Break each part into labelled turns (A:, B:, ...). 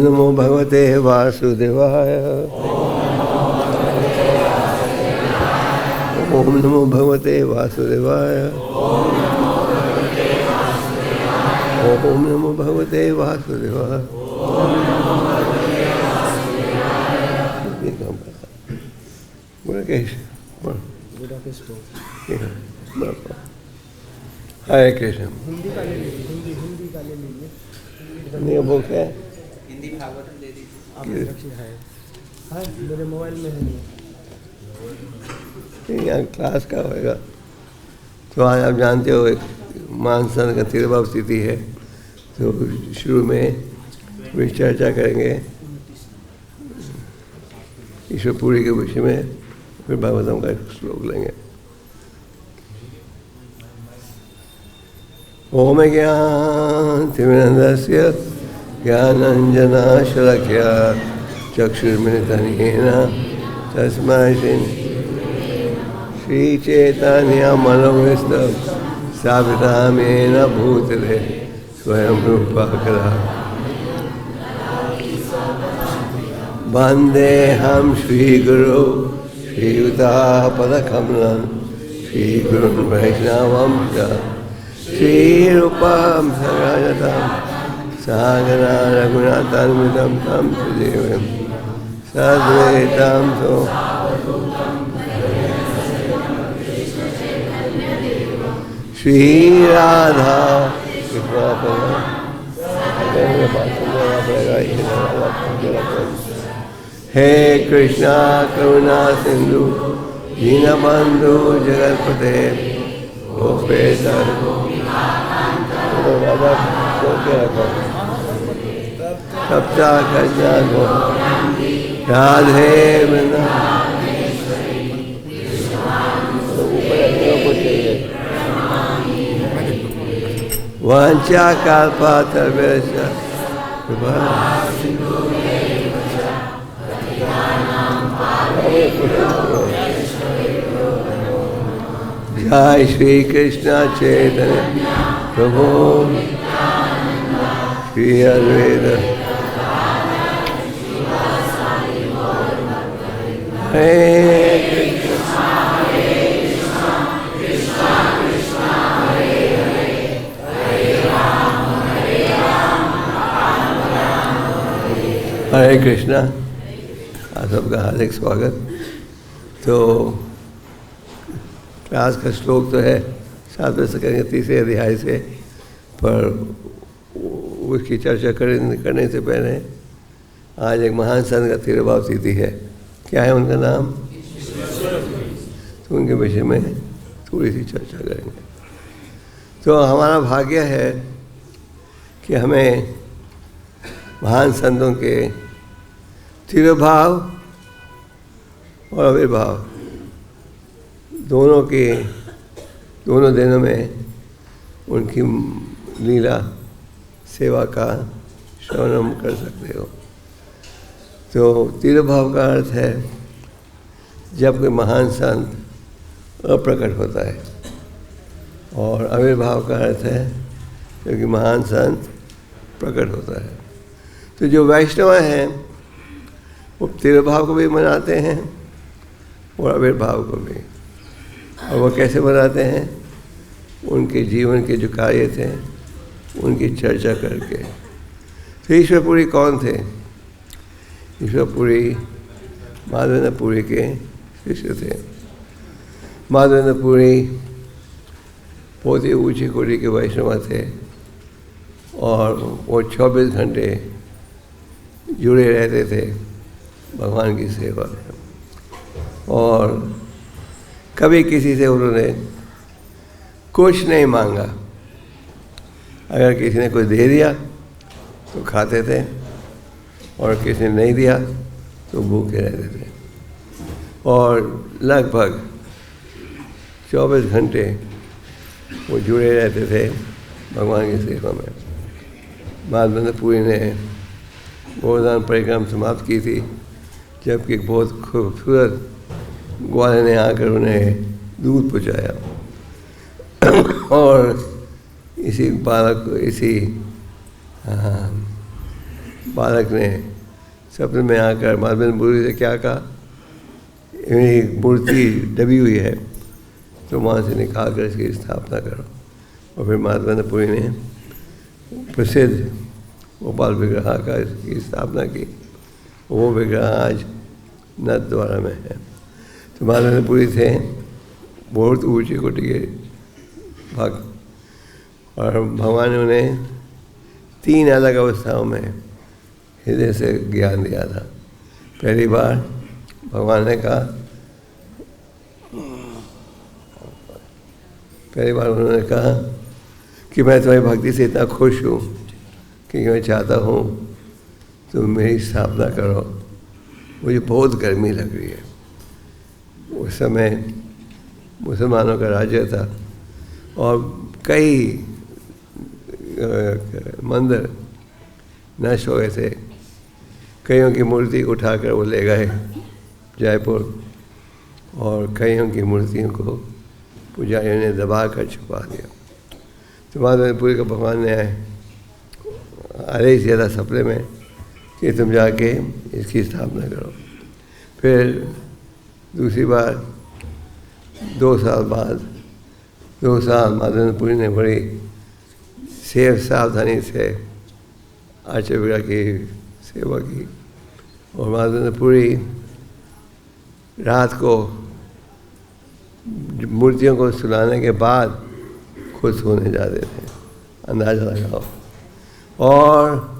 A: नमो भगवते वासुदेवाय। ओम नमो भगवते वासुदेवाय। ओम नमो भगवते वासुदेवाय। हरे कृष्ण।
B: हिंदी का ले लीजिए, हिंदी का ले लीजिए।
A: नहीं बुक है
B: हिंदी भागवत ले लीजिए। आप रखिए है मेरे मोबाइल में है नहीं।
A: यहाँ क्लास का होएगा। तो आज आप जानते हो एक मानसन का तिरभाव स्थिति है, तो शुरू में थोड़ी चर्चा करेंगे ईश्वर पूरी के विषय में, फिर भागवतम का श्लोक लेंगे। ओम ज्ञानतिमिरन्दस्य ज्ञानाञ्जनशलाकया चक्षुर्मिलितं तस्मै श्रीचैतन्यमनोभीष्टं स्थापितं येन भूतले स्वयं रूपा कदा वन्देऽहं श्रीगुरु श्रीयुतापदकमलं श्रीगुरुं वैष्णवंश्च श्रीरूपं सगणतं सहगना रघुनाथान्वितं तं सुदेवं सद्वैतं श्रीराधा हे कृष्णा करुणा सिंधु दीनबंधु जगतपते गोपेश्वर सप्ता कन्या गो राधे वांछा काल्पतरुभ्यश्च जय श्री कृष्ण चैतन्य प्रभु श्री अद्वैत हरे कृष्णा। आप सबका हार्दिक स्वागत। तो क्लास का श्लोक तो है 7वें से करेंगे 3रे अध्याय से, पर उसकी चर्चा करने से पहले आज एक महान संत का तिरभाव स्थिति है। क्या है उनका नाम? तो उनके विषय में थोड़ी सी चर्चा करेंगे। तो हमारा भाग्य है कि हमें महान संतों के तिरभाव और आविर्भाव दोनों दिनों में उनकी लीला सेवा का श्रवण हम कर सकते हो। तो तिरभाव का अर्थ है जब कोई महान संत अप्रकट होता है, और आविर्भाव का अर्थ है जबकि महान संत प्रकट होता है। तो जो वैष्णव हैं वो तिरभाव को भी मनाते हैं और आविर्भाव को भी। और वो कैसे मनाते हैं? उनके जीवन के जो कार्य थे उनकी चर्चा करके। तो ईश्वरपुरी कौन थे? ईश्वरपुरी माधवेंद्र पुरी के शिष्य थे। माधवेंद्र पुरी बहुत ही ऊंची कोटि के वैष्णव थे, और वो 24 घंटे जुड़े रहते थे भगवान की सेवा में। और कभी किसी से उन्होंने कुछ नहीं मांगा। अगर किसी ने कुछ दे दिया तो खाते थे, और किसी ने नहीं दिया तो भूखे रहते थे। और लगभग 24 घंटे वो जुड़े रहते थे भगवान की सेवा में। माधवेंद्र पुरी ने गोवर्धन परिक्रमा समाप्त की थी, जबकि एक बहुत खूबसूरत ग्वाले ने आकर उन्हें दूध पहुँचाया, और इसी बालक को, इसी बालक ने सपने में आकर माधवेंद्रपुरी से क्या कहा, एक मूर्ति दबी हुई है तो वहाँ से निकाल कर इसकी स्थापना करो। और फिर माधवेंद्रपुरी ने प्रसिद्ध गोपाल विग्रह का इसकी स्थापना की। वो विग्रह आज नाथद्वारा में है। तो माधवेंद्रपुरी थे बहुत ऊंची कोटि के भक्त, और भगवान ने उन्हें 3 अलग अवस्थाओं में हृदय से ज्ञान दिया था। पहली बार भगवान ने कहा, पहली बार उन्होंने कहा कि मैं तुम्हारी भक्ति से इतना खुश हूँ कि मैं चाहता हूँ तुम मेरी स्थापना करो, मुझे बहुत गर्मी लग रही है। उस समय मुसलमानों का राज्य था और कई मंदिर नष्ट हो गए थे। कईयों की मूर्ति उठाकर वो ले गए जयपुर, और कईयों की मूर्तियों को पुजारियों ने दबा कर छुपा दिया। तो माधवेंद्रपुरी को भगवान ने आदेश दिया था सपने में कि तुम जाके इसकी स्थापना करो। फिर दूसरी बार 2 साल बाद 2 साल माधवेंद्रपुरी ने बड़ी सावधानी से आचार्य विग्रह की सेवा की। और माधवेंद्रपुरी रात को मूर्तियों को सुलाने के बाद खुद सोने जाते थे, अंदाजा लगाओ। और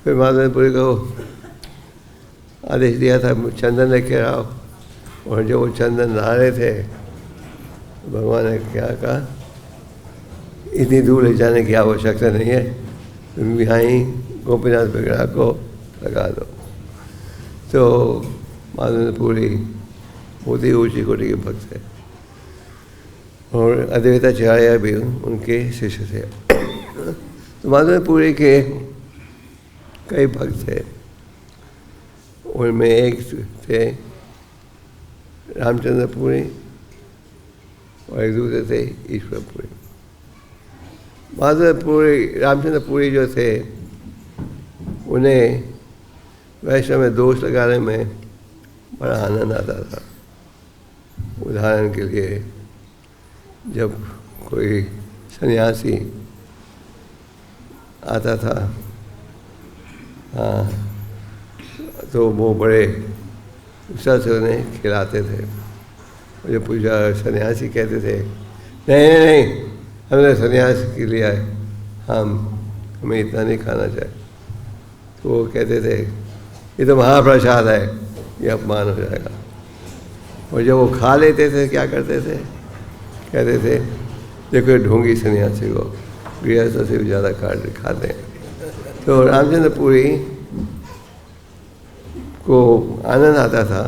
A: फिर माधवेंद्रपुरी को आदेश दिया था चंदन लेके आओ, और जब वो चंदन ला रहे थे भगवान ने क्या कहा, इतनी दूर ले जाने की आवश्यकता नहीं है, तुम यहाँ ही गोपीनाथ विग्रह को लगा दो। तो माधवेंद्रपुरी बहुत ही ऊँची कोटि के भक्त थे, और अद्वैताचार्य भी उनके शिष्य थे। तो माधवेंद्रपुरी के कई भक्त थे, उनमें एक थे रामचंद्रपुरी और एक दूसरे थे ईश्वरपुरी। माधवेंद्रपुरी रामचंद्रपुरी जो थे उन्हें वैष्णव में दोष लगाने में बड़ा आनंद आता था। उदाहरण के लिए जब कोई सन्यासी आता था तो वो बड़े उत्साह से उन्हें खिलाते थे। और जो पूजा सन्यासी कहते थे नहीं नहीं नहीं, हमने सन्यास के लिए आए, हमें इतना नहीं खाना चाहिए, तो वो कहते थे ये तो महाप्रसाद है, ये अपमान हो जाएगा। और जब वो खा लेते थे क्या करते थे, कहते थे देखो ढोंगी सन्यासी को गृहस्थ से भी ज़्यादा खाते हैं। तो रामचंद्रपुरी को आनंद आता था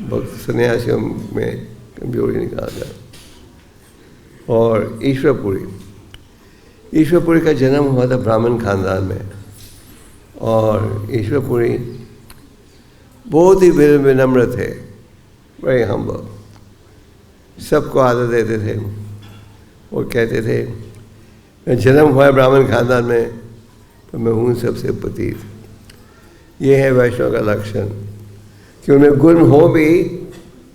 A: भक्त सन्यासियों में कमजोरी निकालता। और ईश्वरपुरी का जन्म हुआ था ब्राह्मण खानदान में, और ईश्वरपुरी बहुत ही विनम्र थे, बड़े हम्बल, सबको आदर देते थे। वो कहते थे मैं जन्म हुआ है ब्राह्मण खानदान में तो मैं हूँ सबसे पतित। ये है वैष्णव का लक्षण कि उनमें गुण हो भी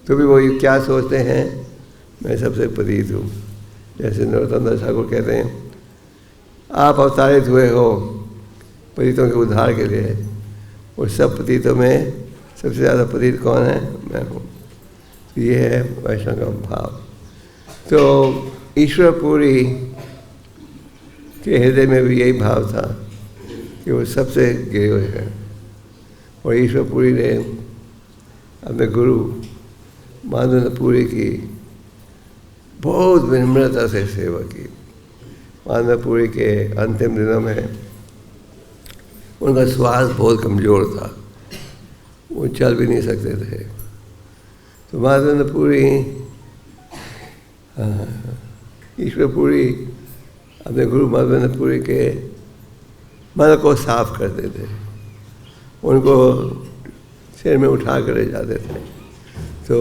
A: तो भी वो क्या सोचते हैं, मैं सबसे पतित हूँ। जैसे नरोत्तम दास ठाकुर कहते हैं आप अवतारित हुए हो पतितों के उद्धार के लिए, और सब पतितों में सबसे ज़्यादा पतित कौन है, मैं हूँ। तो ये है वैष्णव का भाव। तो ईश्वरपुरी के हृदय में भी यही भाव था कि वो सबसे गिरे हुए हैं। और ईश्वरपुरी ने अपने गुरु माधवेंद्रपुरी की बहुत विनम्रता से सेवा की। माधवेंद्रपुरी के अंतिम दिनों में उनका स्वास्थ्य बहुत कमज़ोर था, वो चल भी नहीं सकते थे। तो माधवेंद्रपुरी ईश्वरपुरी अपने गुरु माधवेंद्रपुरी के मन को साफ करते थे, उनको सिर में उठा कर ले जाते थे। तो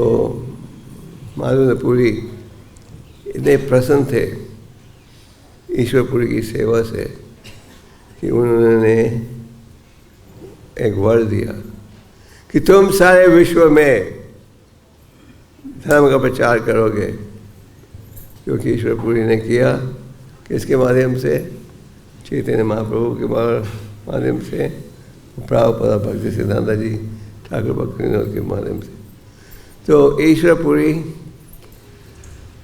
A: माधवेंद्रपुरी इतने प्रसन्न थे ईश्वरपुरी की सेवा से कि उन्होंने एक वर दिया कि तुम सारे विश्व में धर्म का प्रचार करोगे, क्योंकि ईश्वर पुरी ने किया किसके माध्यम से? चैतन्य महाप्रभु के माध्यम से, प्रभुपाद भक्ति सिद्धांत जी ठाकुर भक्तिविनोद के माध्यम से। तो ईश्वर पुरी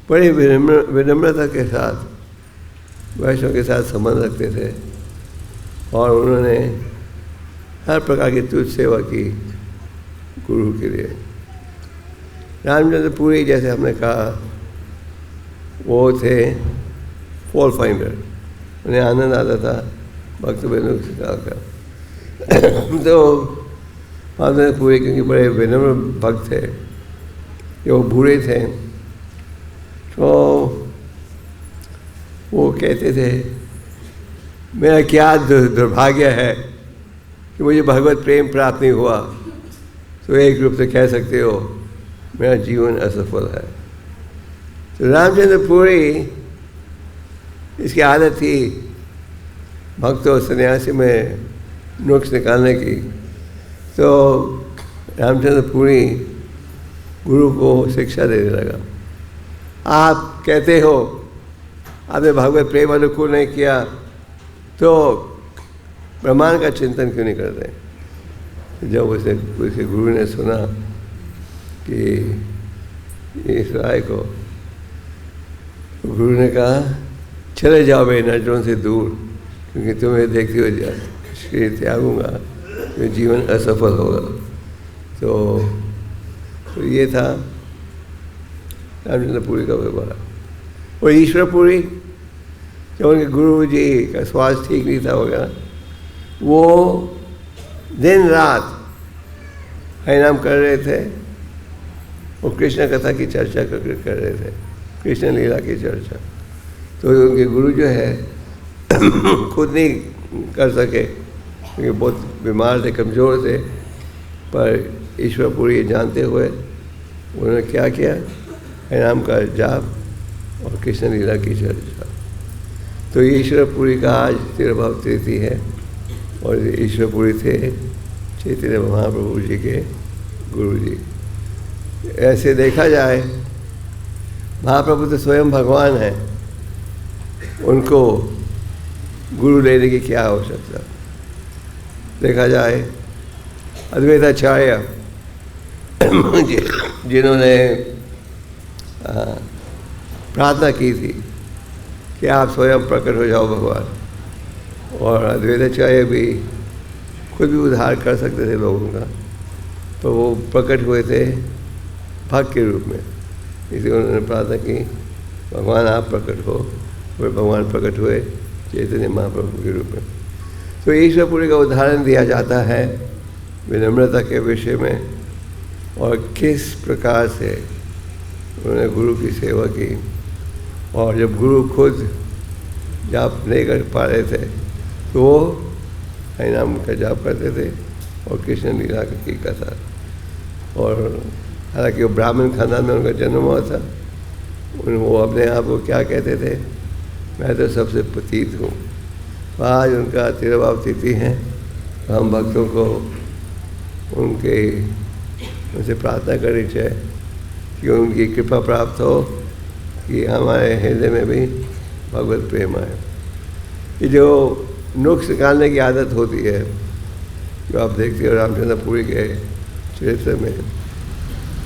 A: बड़ी विनम्रता के साथ वैष्णव के साथ संबंध रखते थे और उन्होंने हर प्रकार की तुच्छ सेवा की गुरु के लिए। रामचंद्र पुरी जैसे हमने कहा वो थे फॉल फाइंडर, उन्हें आनंद आता था भक्त बहनों से सिखाकर। तो रामचंद्र पुरी क्योंकि बड़े विनम्र भक्त थे, वो बूढ़े थे, तो वो कहते थे मेरा क्या दुर्भाग्य है कि मुझे भगवत प्रेम प्राप्त नहीं हुआ, तो एक रूप से कह सकते हो मेरा जीवन असफल है। तो रामचंद्र पुरी इसकी आदत थी भक्त और सन्यासी में नुक्स निकालने की। तो रामचंद्र पुरी गुरु को शिक्षा देने लगा। आप कहते हो आपने भगवत प्रेम अनुकूल नहीं किया, तो ब्रह्मांड का चिंतन क्यों नहीं करते? जब उसके गुरु ने सुना कि इस राय को, गुरु ने कहा चले जाओ मेरे नजरों से दूर, क्योंकि तुम्हें देखते हुए शरीर त्यागूंगा तो जीवन असफल होगा। तो ये था रामचंद्र पुरी का व्यवहार। और ईश्वर पुरी जब उनके गुरु जी का स्वास्थ्य ठीक नहीं था वगैरह, वो दिन रात हरिनाम कर रहे थे और कृष्ण कथा की चर्चा कर रहे थे, कृष्ण लीला की चर्चा। तो उनके गुरु जो है खुद नहीं कर सके क्योंकि बहुत बीमार थे, कमज़ोर थे, पर ईश्वर पुरी जानते हुए उन्होंने क्या किया? हरिनाम का जाप और कृष्ण लीला की चर्चा। तो ईश्वर पुरी का आज तिरुभाव तिथि है और ईश्वर पुरी थे चैतन्य महाप्रभु जी के गुरु जी। ऐसे देखा जाए महाप्रभु तो स्वयं भगवान है, उनको गुरु लेने की क्या आवश्यकता? देखा जाए अद्वैताचार्य जिन्होंने प्रार्थना की थी कि आप स्वयं प्रकट हो जाओ भगवान, और अद्वैताचार्य भी खुद भी उद्धार कर सकते थे लोगों का, तो वो प्रकट हुए थे भक्त के रूप में। इसलिए उन्होंने प्रार्थना की भगवान आप प्रकट हो, और भगवान प्रकट हुए चैतन्य महाप्रभु के रूप में। तो ईश्वर पुरी का उदाहरण दिया जाता है विनम्रता के विषय में, और किस प्रकार से उन्होंने गुरु की सेवा की। और जब गुरु खुद जाप नहीं कर पा रहे थे तो वो हरिनाम का जाप करते थे और कृष्ण लीला की कथा। और हालांकि वो ब्राह्मण खानदान में उनका जन्म हुआ था, वो अपने आप को क्या कहते थे? मैं तो सबसे पतित हूँ। आज उनका तिरुभाव तिथि है, हम भक्तों को उनसे प्रार्थना करनी चाहिए कि उनकी कृपा प्राप्त हो कि हमारे हृदय में भी भगवत प्रेम आए। ये जो नुक्स निकालने की आदत होती है जो आप देखते हो रामचंद्र पुरी के चरित्र में,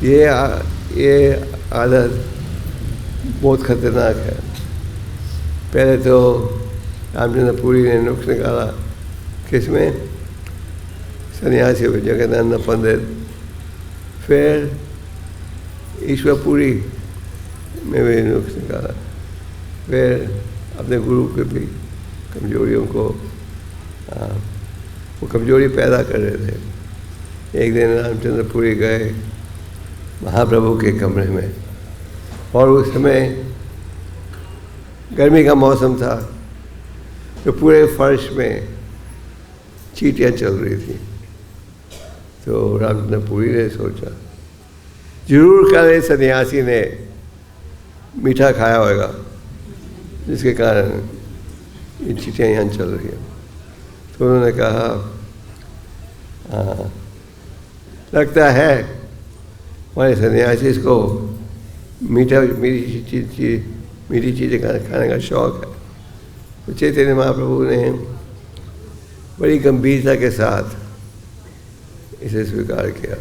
A: ये आदत बहुत खतरनाक है। पहले तो रामचंद्र पुरी ने नुक्स निकाला किसमें? सन्यासी में, जगदानंद पंडित। फिर ईश्वर पुरी में भी नुक्स निकाला। फिर अपने गुरु के भी कमजोरियों को वो कमजोरी पैदा कर रहे थे। एक दिन रामचंद्र पुरी गए महाप्रभु के कमरे में, और उस समय गर्मी का मौसम था, तो पूरे फर्श में चींटियाँ चल रही थी। तो रामचंद्र पुरी ने सोचा जरूर कल सन्यासी ने मीठा खाया होगा जिसके कारण ये चींटियाँ यहाँ चल रही हैं। तो उन्होंने कहा हाँ, लगता है हमारे सन्यासी को मीठी चीज़ें खाने का शौक है। तो चैतन्य महाप्रभु ने बड़ी गंभीरता के साथ इसे स्वीकार किया।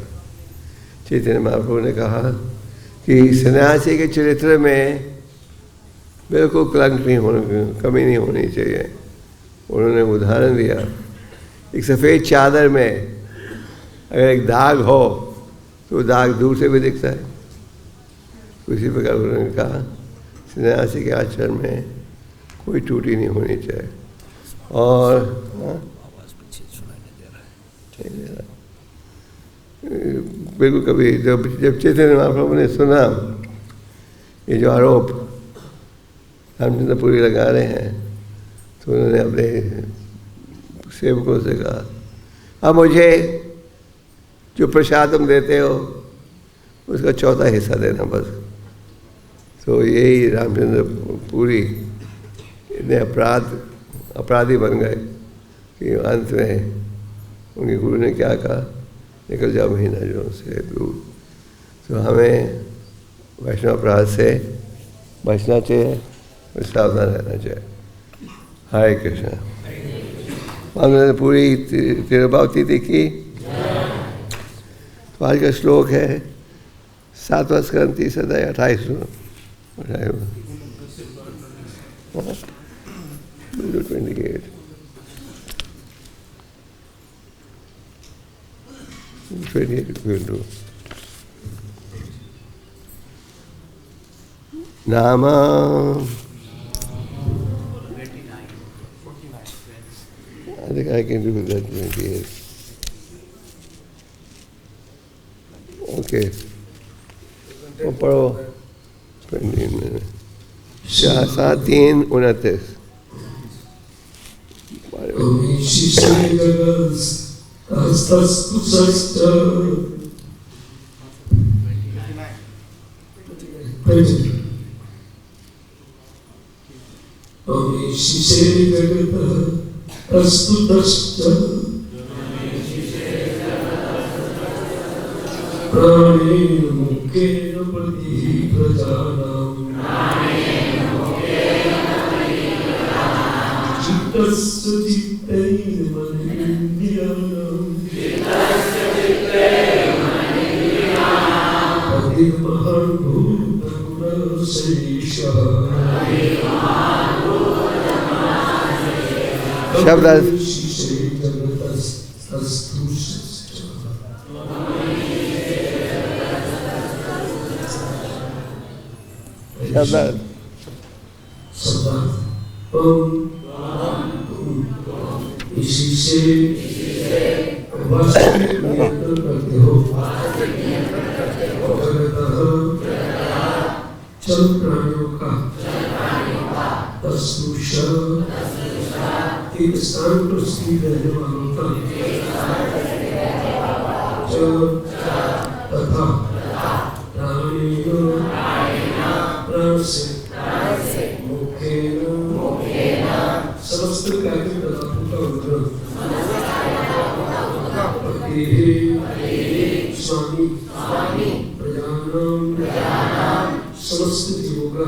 A: चैतन्य महाप्रभु ने कहा कि सन्यासी के चरित्र में बिल्कुल कलंक नहीं होने, कमी नहीं होनी चाहिए। उन्होंने उदाहरण दिया, एक सफ़ेद चादर में अगर एक दाग हो तो दाग दूर से भी दिखता है। उसी प्रकार उन्होंने कहा सन्यासी के आचरण में कोई त्रुटि नहीं होनी चाहिए। और बिल्कुल कभी जब चैतन्य महाप्रभु ने सुना ये जो आरोप रामचंद्र पुरी लगा रहे हैं, तो उन्होंने अपने सेवकों से कहा, अब मुझे जो प्रसाद तुम देते हो उसका चौथा हिस्सा देना बस। तो यही रामचंद्र पुरी इतने अपराधी बन गए कि अंत में उनके गुरु ने क्या कहा, निकल जाओ महीना जो से दूर। तो हमें वैष्णव अपराध से बचना चाहिए और सावधान रहना चाहिए। हरे कृष्ण। हमने पूरी तिरुभावती देखी। तो आज का श्लोक है 7वां स्कंद 30 अध्याय 28। 28 नाम I think I can do that 28. Okay. पढ़ो 20 minutes. 7:29. शब्द
C: इसी से वास्तव करते हो। चल प्राणियों का एक स्थान पर स्थिर रहने वालों का तथा प्राण से समस्त कार्य पदार्थों का उद्गम स्वामी प्रजानाम समस्त जीवों का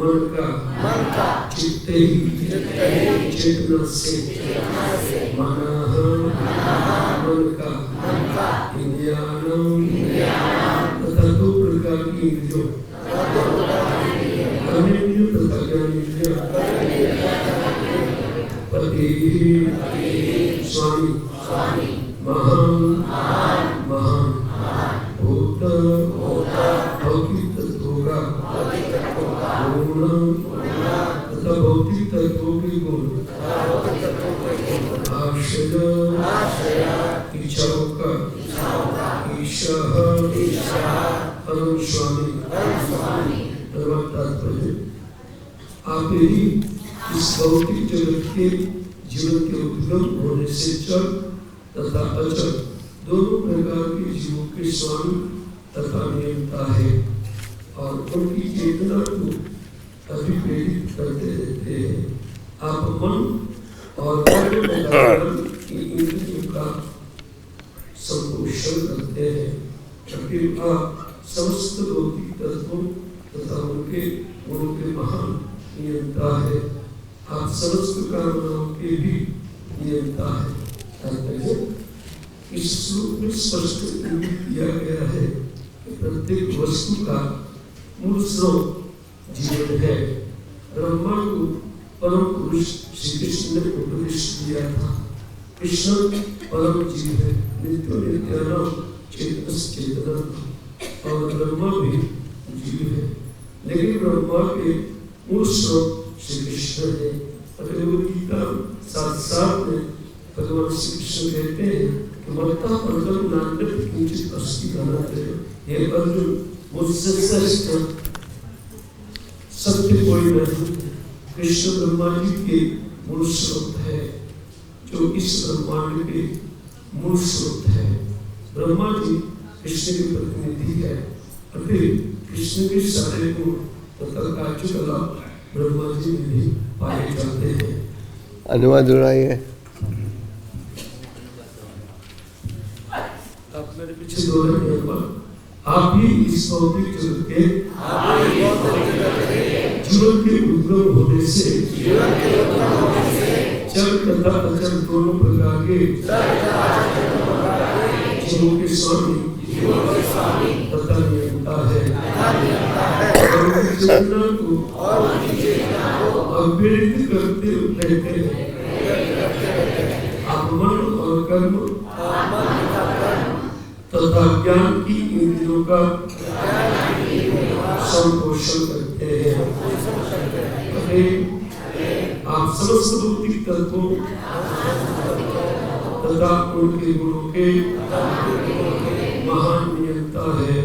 C: मन का चित्ते चेतना से मन का इंद्रियाणाम तथा 2 प्रकार की इंद्रियों स्वामी महान भूत भौतिक तत्वों का गुण तथा भौतिक तत्वों के गुण आश्रय इच्छाओं का ईशा स्वामी। तात्पर्य आप यदि इस भौतिक जगत के जीवन के उद्गम होने से चल तथा अचल दोनों प्रकार के जीवों के स्वामी तथा नियंता है और उनकी चेतना को अभिप्रेरित करते रहते हैं। आप मन और की इंद्रियों का संपोषण करते हैं, कृपा समस्त भौतिक तत्वों तथा उनके गुणों के महान नियंता है। आप समस्त कामनाओं के भी नियंता है। इस श्लोक में स्पष्ट इंगित किया गया है कि प्रत्येक वस्तु का मूल स्रोत जीवन है। ब्रह्मा को परम पुरुष श्री कृष्ण ने उपदेश दिया था। कृष्ण परम जीव है, नित्य नित्यानाम चेतन, और ब्रह्मा भी जीव है, लेकिन ब्रह्मा के मूल स्रोत श्री कृष्ण है। गीता 7:7 में भगवान श्री कृष्ण कहते हैं कि मत्ता परम नान्यत् किंचित् अस्ति धनंजय, हे अर्जुन मुझसे श्रेष्ठ सत्य कोई नहीं। कृष्ण ब्रह्मा जी के मूल स्रोत है, जो इस ब्रह्मांड के मूल स्रोत है। ब्रह्मा जी कृष्ण के प्रतिनिधि है, अतः कृष्ण के सारे गुण तथा कार्यकलाप ब्रह्मा जी में भी पाए जाते हैं।
A: अनुवाद हो रहा है।
C: आप मेरे पीछे दोहराइए। आप भी इस भौतिक जगत के जीवन के उद्गम होने से चल तथा अचल दोनों प्रकार के जीवों के स्वामी तथा नियंता है, और चेतना को अव्यक्त करते रहते हैं। आप मन और कर्म तथा ज्ञान की इंद्रियों का संपोषण करते हैं। आप समस्त भौतिक तत्वों तथा उनके गुणों के महान नियंता है।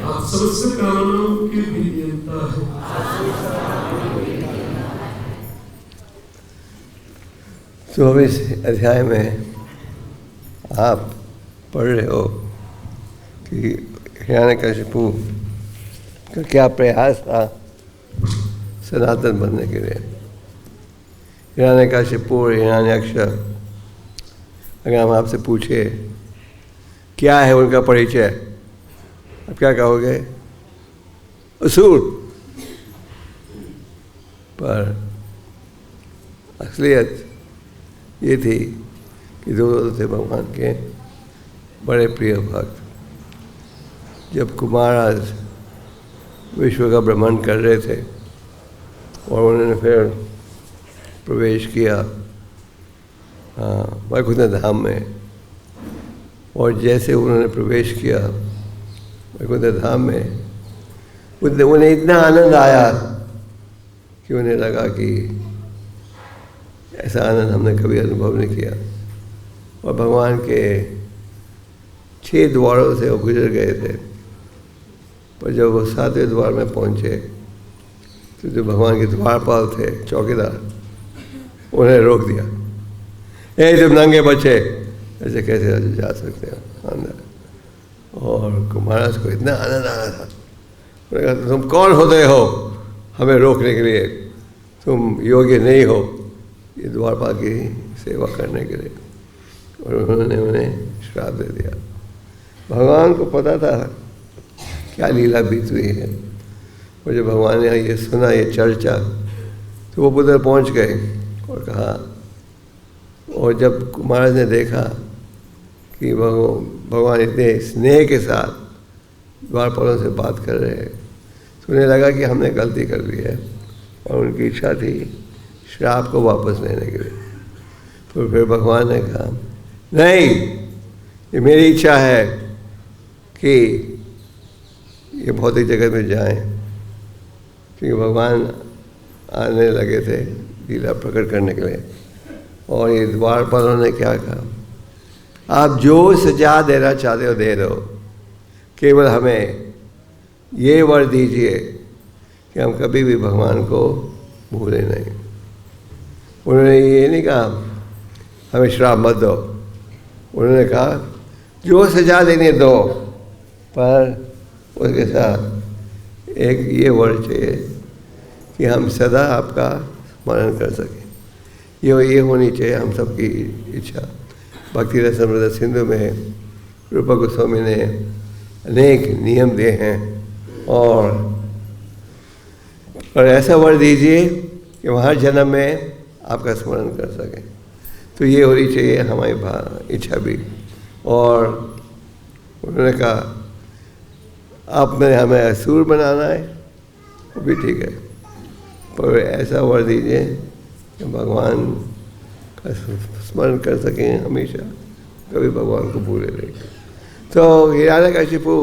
C: आप समस्त कामनाओं के भी नियंता है।
A: तो अब इस अध्याय में आप पढ़ रहे हो कि हिरण्यकशिपु का क्या प्रयास था सनातन बनने के लिए। हिरण्यकशिपु और हिरण्याक्ष, अगर हम आपसे पूछे क्या है उनका परिचय, आप क्या कहोगे? असुर। पर असलियत ये थी कि दोनों थे भगवान के बड़े प्रिय भक्त। जब कुमाराज विश्व का भ्रमण कर रहे थे और उन्होंने फिर प्रवेश किया वैकुंठ धाम में, और जैसे उन्होंने प्रवेश किया वैकुंठ धाम में, उन्हें इतना आनंद आया कि उन्हें लगा कि ऐसा आनंद हमने कभी अनुभव नहीं किया। और भगवान के 6 द्वारों से वो गुजर गए थे, पर जब वो 7वें द्वार में पहुँचे तो जो भगवान के द्वारपाल थे, चौकीदार, उन्हें रोक दिया। तुम नंगे बच्चे ऐसे कैसे जा सकते हो अंदर। और महाराज को इतना आनंद आ रहा था, उन्होंने कहा तुम कौन होते हो हमें रोकने के लिए, तुम योग्य नहीं हो ये द्वारपाल की सेवा करने के लिए। और उन्होंने उन्हें श्राप दे दिया। भगवान को पता था क्या लीला बीत हुई है, और जब भगवान ने ये सुना, ये चर्चा, तो वो उधर पहुंच गए और कहा। और जब महाराज ने देखा कि भगवान इतने स्नेह के साथ द्वारपालों से बात कर रहे हैं, तो उन्हें लगा कि हमने गलती कर ली है, और उनकी इच्छा थी श्राप को वापस लेने के लिए। तो फिर भगवान ने कहा नहीं, ये मेरी इच्छा है कि ये भौतिक जगत में जाएं, क्योंकि भगवान आने लगे थे लीला प्रकट करने के लिए। और ये द्वारपालों ने क्या कहा, आप जो सजा देना चाहते हो दे दो, केवल हमें ये वर दीजिए कि हम कभी भी भगवान को भूले नहीं। उन्होंने ये नहीं कहा हमें श्राप मत दो, उन्होंने कहा जो सजा देनी दो, पर उसके साथ एक ये वर चाहिए कि हम सदा आपका स्मरण कर सकें। ये होनी चाहिए हम सबकी इच्छा। भक्ति रस समृद्ध सिंधु में रूपा गोस्वामी ने अनेक नियम दिए हैं और ऐसा वर दीजिए कि वहाँ जन्म में आपका स्मरण कर सकें। तो ये होनी चाहिए हमारी इच्छा भी। और उन्होंने कहा आपने हमें असुर बनाना है, वो भी ठीक है, पर ऐसा वर दीजिए कि भगवान का स्मरण कर सकें हमेशा, कभी भगवान को भूले नहीं। तो हिरण्यकशिपु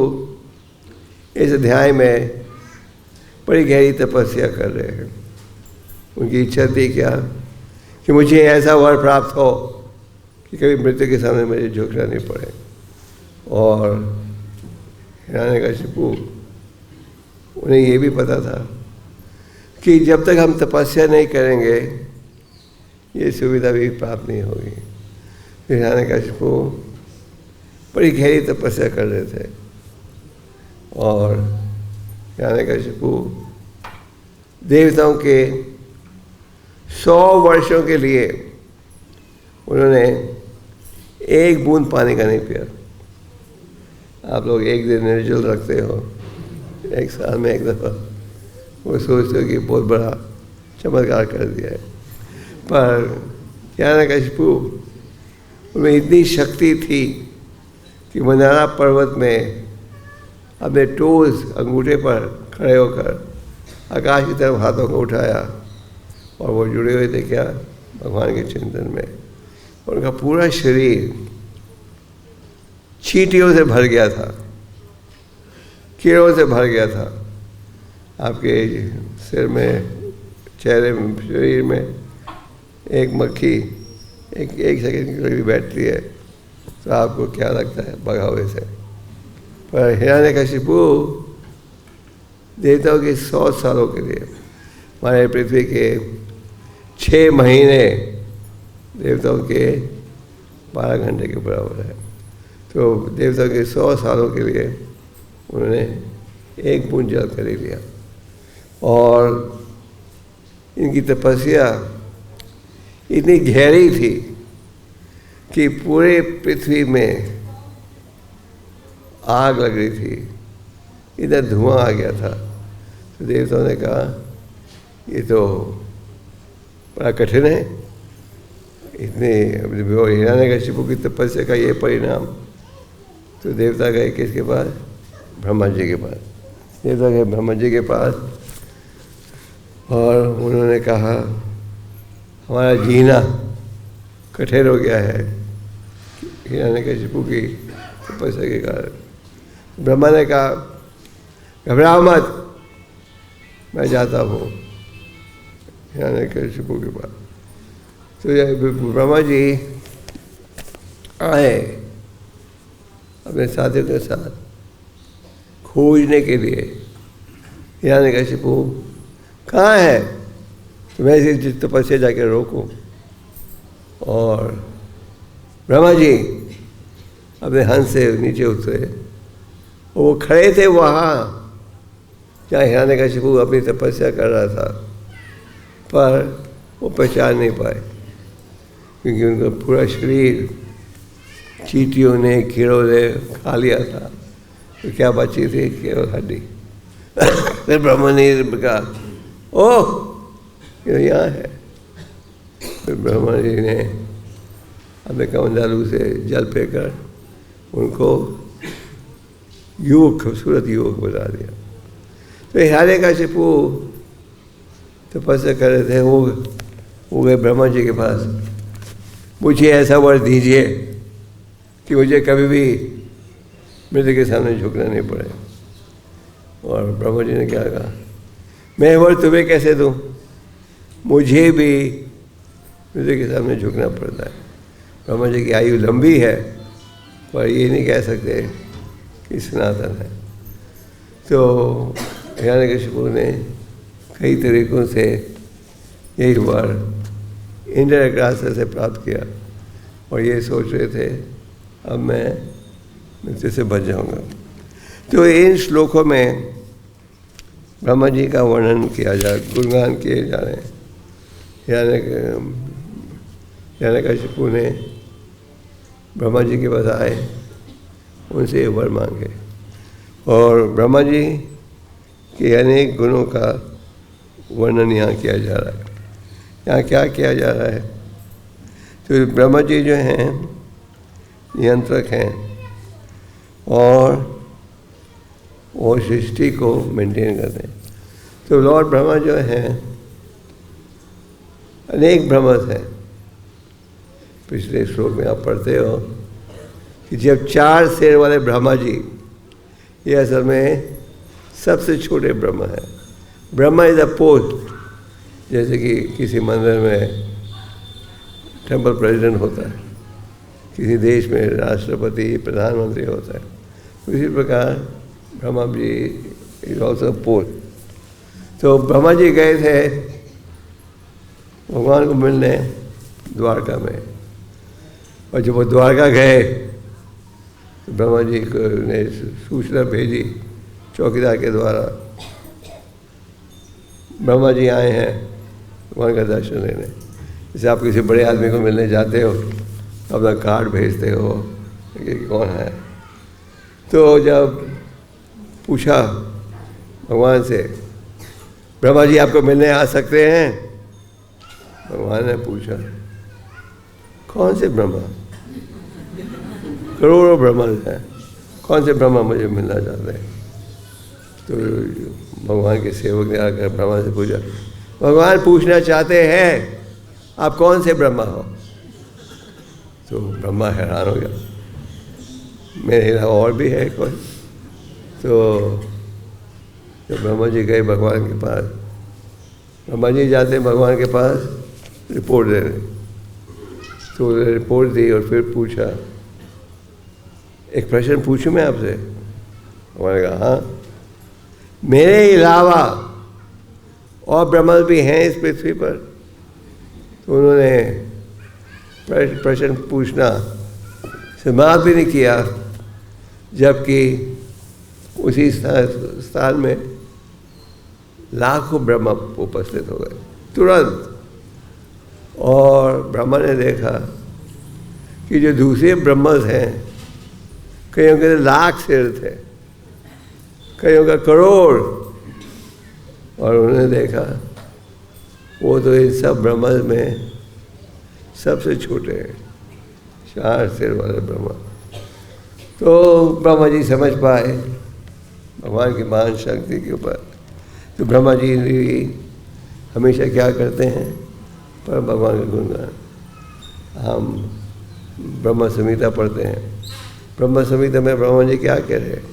A: इस अध्याय में बड़ी गहरी तपस्या कर रहे हैं। उनकी इच्छा थी क्या कि मुझे ऐसा वर प्राप्त हो कि कभी मृत्यु के सामने मुझे झुकना नहीं पड़े। और हिरण्यकशिपु उन्हें ये भी पता था कि जब तक हम तपस्या नहीं करेंगे ये सुविधा भी प्राप्त नहीं होगी। हिरण्यकशिपु बड़ी गहरी तपस्या कर रहे थे और हिरण्यकशिपु देवताओं के 100 वर्षों के लिए उन्होंने एक बूंद पानी का नहीं पिया। आप लोग एक दिन निर्जल रखते हो, एक साल में एक दफ़ा, वो सोचते हो कि बहुत बड़ा चमत्कार कर दिया है। पर हिरण्यकशिपु उनमें इतनी शक्ति थी कि मंदारा पर्वत में अपने टोज अंगूठे पर खड़े होकर आकाश की तरफ हाथों को उठाया और वो जुड़े हुए थे क्या, भगवान के चिंतन में। उनका पूरा शरीर चींटियों से भर गया था, कीड़ों से भर गया था। आपके सिर में, चेहरे में, शरीर में एक मक्खी एक सेकंड के लिए बैठती है तो आपको क्या लगता है, भगावे से। पर हिरण्यकशिपु देवताओं के 100 सालों के लिए, हमारे पृथ्वी के 6 महीने देवताओं के 12 घंटे के बराबर है। तो देवताओं के 100 सालों के लिए उन्होंने एक बूंद जल कर ही लिया। और इनकी तपस्या इतनी गहरी थी कि पूरे पृथ्वी में आग लग रही थी, इधर धुआं आ गया था। तो देवताओं ने कहा ये तो बड़ा कठिन है, इतने हिरण्यकशिपु की तपस्या का ये परिणाम। तो देवता गए किसके पास, ब्रह्मा जी के पास। देवता गए ब्रह्मा जी के पास और उन्होंने कहा हमारा जीना कठिन हो गया है हिरण्यकशिपु की तपस्या के कारण। ब्रह्मा ने कहा घबराओ मत, मैं जाता हूँ हिरण्यकशिपु के पास। तो ब्रह्मा जी आए अपने साथियों के साथ खोजने के लिए, हिरण्यकशिपु कहाँ है, तो मैं इसी तपस्या जाके रोकूं। और ब्रह्मा जी अपने हंस से नीचे उतरे, वो खड़े थे वहाँ जहाँ हिरण्यकशिपु अपनी तपस्या कर रहा था, पर वो पहचान नहीं पाए क्योंकि उनका पूरा शरीर चींटियों ने, कीड़ों ने खा लिया था। तो क्या बची थी, केवल हड्डी। फिर ब्रह्मा ने कहा ओह ये यहाँ है। फिर ब्रह्मा जी ने अपने कमंडलू से जल फेंकर उनको युवक, खूबसूरत युवक बता दिया। तो हिरण्यकशिपु तपस्या कर रहे थे, वो गए ब्रह्मा जी के पास, मुझे ऐसा वर दीजिए कि मुझे कभी भी मृत्यु के सामने झुकना नहीं पड़े। और ब्रह्मा जी ने क्या कहा, मैं वर तुम्हें कैसे दूं, मुझे भी मृत्यु के सामने झुकना पड़ता है। ब्रह्मा जी की आयु लंबी है पर ये नहीं कह सकते कि सनातन है। तो हिरण्यकशिपु ने कई तरीक़ों से यही वर इनडायरेक्ट रास्ते से प्राप्त किया और ये सोच रहे थे अब मैं मृत्यु से बच जाऊंगा। तो इन श्लोकों में ब्रह्मा जी का वर्णन किया जा, गुणगान किए जा रहे हैं। हिरण्यकशिपु ने ब्रह्मा जी के पास आए, उनसे ये वर मांगे। और ब्रह्मा जी के अनेक गुणों का वर्णन यहाँ किया जा रहा है। यहाँ क्या किया जा रहा है? तो ब्रह्मा जी जो हैं नियंत्रक हैं और वो सृष्टि को मेंटेन करते हैं। तो लॉर्ड ब्रह्मा जो हैं अनेक ब्रह्मस हैं। पिछले श्लोक में आप पढ़ते हो कि जब 4 सिर वाले ब्रह्मा जी, ये असल में सबसे छोटे ब्रह्मा है। ब्रह्मा इज अ पोस्ट, जैसे कि किसी मंदिर में टेम्पल प्रेसिडेंट होता है, किसी देश में राष्ट्रपति प्रधानमंत्री होता है, इसी प्रकार Brahma ji is also post. तो ब्रह्मा जी गए थे भगवान को मिलने द्वारका में, और जब वो द्वारका गए तो ब्रह्मा जी को ने सूचना भेजी चौकीदार के द्वारा, ब्रह्मा जी आए हैं भगवान का दर्शन लेने। जैसे आप किसी बड़े आदमी को मिलने जाते हो, अपना कार्ड भेजते हो कि कौन है। तो जब पूछा भगवान से, ब्रह्मा जी आपको मिलने आ सकते हैं? भगवान ने पूछा कौन से ब्रह्मा? करोड़ों ब्रह्मा हैं, कौन से ब्रह्मा मुझे मिलना चाहते हैं? तो भगवान के सेवक ने आकर ब्रह्मा से पूछा, भगवान पूछना चाहते हैं आप कौन से ब्रह्मा हो? तो ब्रह्मा हैरान हो गया, मेरे अलावा और भी है कोई? तो जब ब्रह्मा जी गए भगवान के पास, ब्रह्मा जी जाते भगवान के पास रिपोर्ट दे रहे, तो रिपोर्ट दी और फिर पूछा, एक प्रश्न पूछूं मैं आपसे? उन्होंने कहा हाँ। मेरे अलावा और ब्रह्मा भी हैं इस पृथ्वी पर? तो उन्होंने प्रश्न पूछना समाप्त भी नहीं किया, जबकि उसी स्थान में लाखों ब्रह्मा उपस्थित हो गए तुरंत। और ब्रह्मा ने देखा कि जो दूसरे ब्रह्मस हैं, कईयों के लाख सिर थे, कईयों का करोड़, और उन्होंने देखा वो तो इन सब ब्रह्मस में सबसे छोटे हैं, 4 सिर वाले ब्रह्मा। तो ब्रह्मा जी समझ पाए भगवान की महान शक्ति के ऊपर। तो ब्रह्मा जी हमेशा क्या करते हैं? पर भगवान का गुणगान। हम ब्रह्म संहिता पढ़ते हैं, ब्रह्म संहिता में ब्रह्मा जी क्या कह रहे हैं?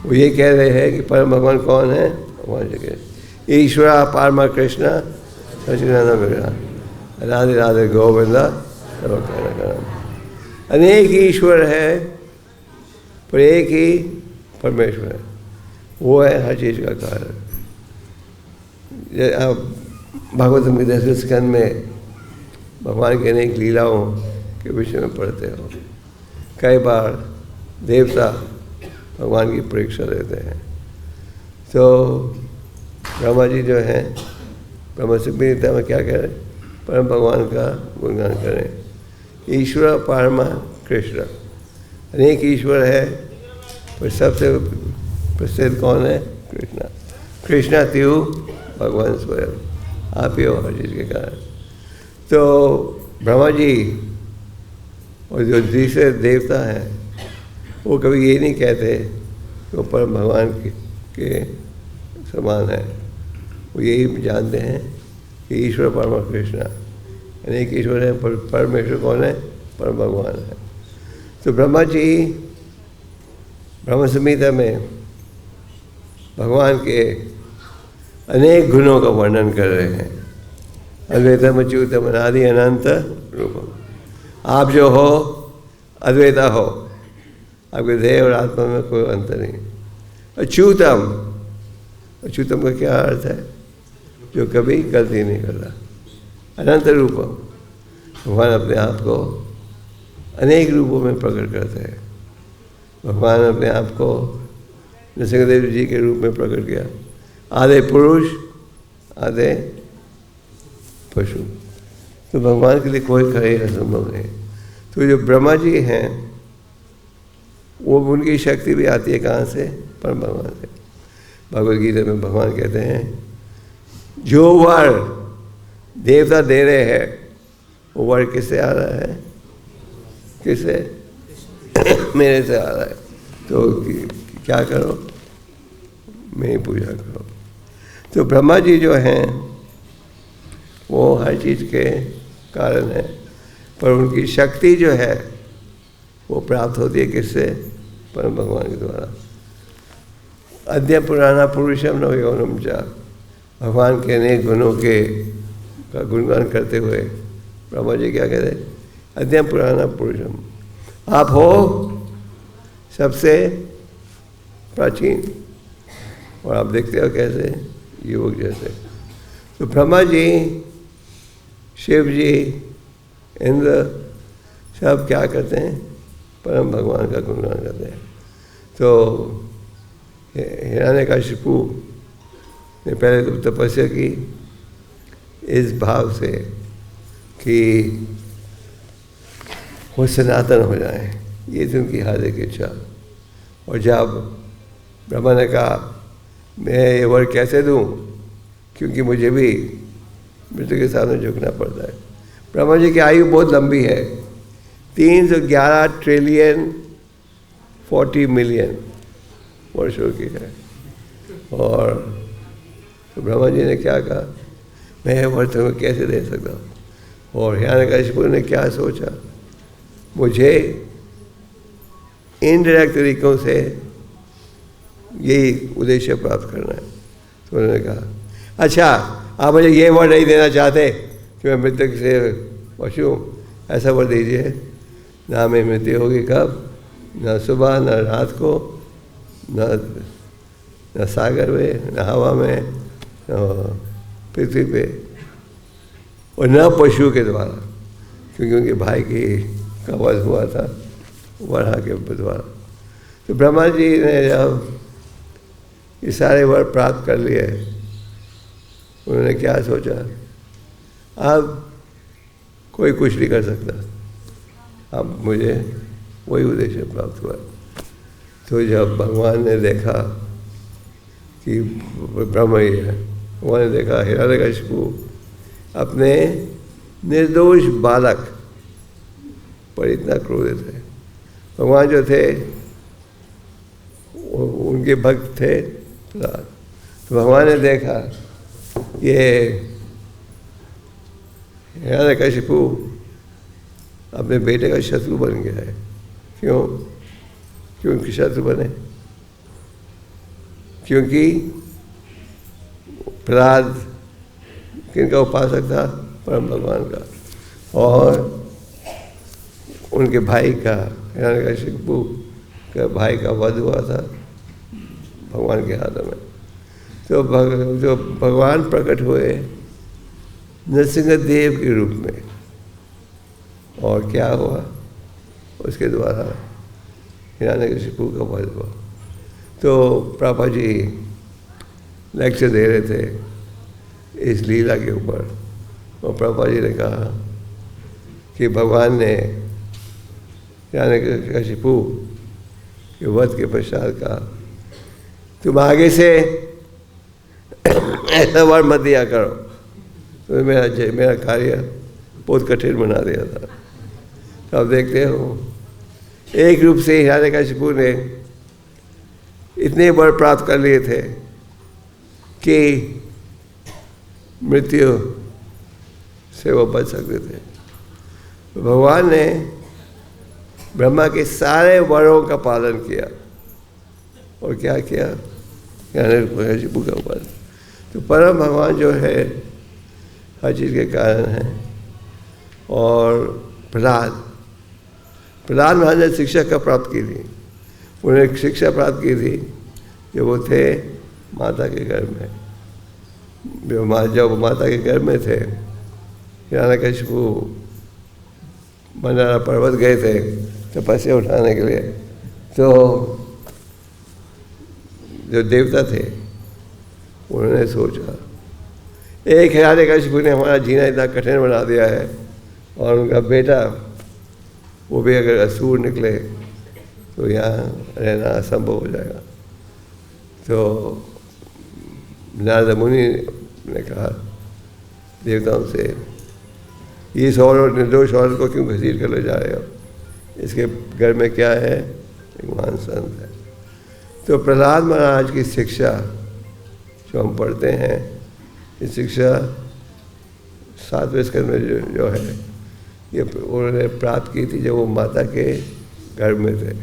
A: वो ये कह रहे हैं कि परम भगवान कौन है? भगवान जी कह ईश्वर पारमा कृष्ण सचिदानंद विग्रह राधे राधे गोविंदा सर्वकारण। अनेक ईश्वर है पर एक ही परमेश्वर है, वो है हर चीज़ का कारण। आप भागवत के 10वें स्कंद में भगवान की अनेक लीलाओं के विषय में पढ़ते हो। कई बार देवता भगवान की परीक्षा लेते हैं। तो ब्रह्मा जी जो हैं ब्रह्म संहिता में क्या कह रहे हैं? परम भगवान का गुणगान करें। ईश्वर पारमा कृष्ण, अनेक ईश्वर है पर सबसे प्रसिद्ध कौन है? कृष्णा। कृष्णा त्यू भगवान स्वयं, आप ही हो हर चीज़ के कारण। तो ब्रह्मा जी और जो दूसरे देवता हैं वो कभी ये नहीं कहते कि वो परम भगवान के समान है। वो यही जानते हैं कि ईश्वर परमा कृष्णा, अनेक ईश्वर हैं पर परमेश्वर कौन है? परम भगवान है। तो ब्रह्मा जी ब्रह्म संहिता में भगवान के अनेक गुणों का वर्णन कर रहे हैं। अद्वैतम अच्युतम अनादि अनंत रूपम। आप जो हो अद्वैता हो, आपके देह और आत्मा में कोई अंतर नहीं। अच्युतम, अच्युतम का क्या अर्थ है? जो कभी गलती नहीं करता। अनंत रूपम, भगवान अपने आप को अनेक रूपों में प्रकट करते हैं। भगवान अपने आप को नरसिंहदेव जी के रूप में प्रकट किया, आधे पुरुष आधे पशु। तो भगवान के लिए कोई कार्य असंभव नहीं। तो जो ब्रह्मा जी हैं वो उनकी शक्ति भी आती है कहाँ से? परम भगवान से। भगवद गीता में भगवान कहते हैं जो वर देवता दे रहे हैं वो वर किससे आ रहा है? किससे? मेरे से आ रहा है। तो क्या करो? मेरी पूजा करो। तो ब्रह्मा जी जो हैं वो हर चीज़ के कारण है, पर उनकी शक्ति जो है वो प्राप्त होती है किससे? परम भगवान के द्वारा। अद्य पुराना पुरुषम न यौनम चा, भगवान के अनेक गुणों के का गुणगान करते हुए ब्रह्मा जी क्या कहते हैं? अद्य पुराना पुरुषम, आप हो सबसे प्राचीन, और आप देखते हो कैसे? युवक जैसे। तो ब्रह्मा जी, शिव जी, इंद्र सब क्या करते हैं? परम भगवान का गुणगान करते हैं। तो हिरण्यकशिपु ने पहले तो तपस्या की इस भाव से कि वो सनातन हो जाए, ये थी उनकी हार्दिक इच्छा। और जब ब्रह्मा ने कहा मैं ये वर कैसे दूं, क्योंकि मुझे भी मृत्यु के सामने झुकना पड़ता है। ब्रह्मा जी की आयु बहुत लंबी है, 311 ट्रिलियन 40 मिलियन वर्षों की है। और तो ब्रह्मा जी ने क्या कहा, मैं वर तुम्हें कैसे दे सकता हूँ? और हिरण्यकशिपु ने क्या सोचा, मुझे इनडायरेक्ट तरीक़ों से यही उद्देश्य प्राप्त करना है। तो उन्होंने कहा अच्छा आप मुझे ये वर नहीं देना चाहते कि मैं मृत्यु से बचूँ, ऐसा वर दीजिए ना मेरी मृत्यु होगी कब, ना सुबह ना रात को, न सागर में, न हवा में, न पृथ्वी पे, और न पशु के द्वारा, क्योंकि उनके भाई की का वध हुआ था वराह के द्वारा। तो ब्रह्मा जी ने जब ये सारे वर प्राप्त कर लिए, उन्होंने क्या सोचा, अब कोई कुछ नहीं कर सकता, अब मुझे वही उद्देश्य प्राप्त हुआ। तो जब भगवान ने देखा कि ब्रह्म ही है, भगवान ने देखा हिरण्यकशिपु अपने निर्दोष बालक पर इतना क्रोधित है। भगवान जो थे उनके भक्त थे प्रहलाद। तो भगवान ने देखा ये हिरण्यकशिपु अपने बेटे का शत्रु बन गया है। क्यों? क्यों उनके शत्रु बने? क्योंकि प्रहलाद किनका उपासक था? परम भगवान का। और उनके भाई का, हिरण्यकशिपु के भाई का वध हुआ था भगवान के हाथों में। तो जो भगवान प्रकट हुए नरसिंह देव के रूप में, और क्या हुआ? उसके द्वारा हिरण्यकशिपु का वध हुआ। तो प्रभा जी लेक्चर दे रहे थे इस लीला के ऊपर, और प्रभा जी ने कहा कि भगवान ने हिरण्यकशिपु के वध के पश्चात कहा तुम आगे से ऐसा वर मत दिया करो, तो मेरा कार्य बहुत कठिन बना दिया था। तो आप देखते हो एक रूप से हिरण्यकशिपु ने इतने वर प्राप्त कर लिए थे कि मृत्यु से वो बच सकते थे। तो भगवान ने ब्रह्मा के सारे वरों का पालन किया, और क्या किया? हिरण्यकशिपु का पालन। तो परम भगवान जो है हर चीज़ के कारण है। और प्रहलाद महाराज ने शिक्षा का प्राप्त की थी, उन्होंने शिक्षा प्राप्त की थी जब वो थे माता के घर में। जब माता के घर में थे, हिरण्यकशिपु मंदारा पर्वत गए थे तपस्या उठाने के लिए। तो जो देवता थे उन्होंने सोचा एक हिरण्यकशिपु ने हमारा जीना इतना कठिन बना दिया है, और उनका बेटा वो भी अगर असुर निकले तो यहाँ रहना असंभव हो जाएगा। तो नारद मुनि ने कहा देवताओं से, इस औरत निर्दोष औरत को क्यों घसीट कर ले जा रहे हो? इसके घर में क्या है? एक महान संत है। तो प्रहलाद महाराज की शिक्षा जो हम पढ़ते हैं, ये शिक्षा 7वें स्कंद में जो है ये उन्होंने प्राप्त की थी जब वो माता के घर में थे।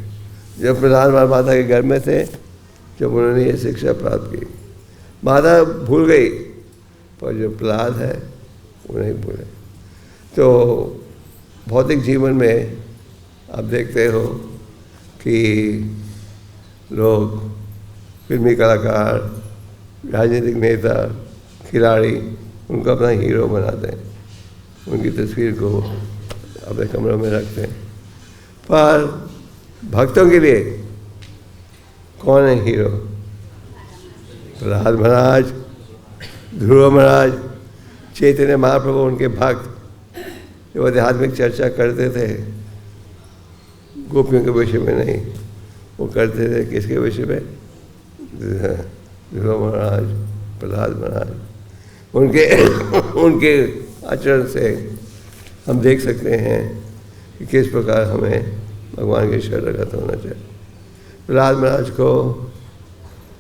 A: जब प्रहलाद महाराज माता के घर में थे, जब उन्होंने ये शिक्षा प्राप्त की। माता भूल गई, पर जो प्रहलाद है वो नहीं भूले। तो भौतिक जीवन में आप देखते हो कि लोग फिल्मी कलाकार, राजनीतिक नेता, खिलाड़ी उनको अपना हीरो बनाते हैं, उनकी तस्वीर को अपने कमरों में रखते हैं। पर भक्तों के लिए कौन है हीरो? प्रहलाद महाराज, ध्रुव महाराज, चैतन्य महाप्रभु, उनके भक्त जो आध्यात्मिक चर्चा करते थे गोपियों के विषय में नहीं, वो करते थे किसके विषय में? ध्रुव महाराज, प्रहलाद महाराज। उनके आचरण से हम देख सकते हैं कि किस प्रकार हमें भगवान के शरणगत होना चाहिए। प्रहलाद महाराज को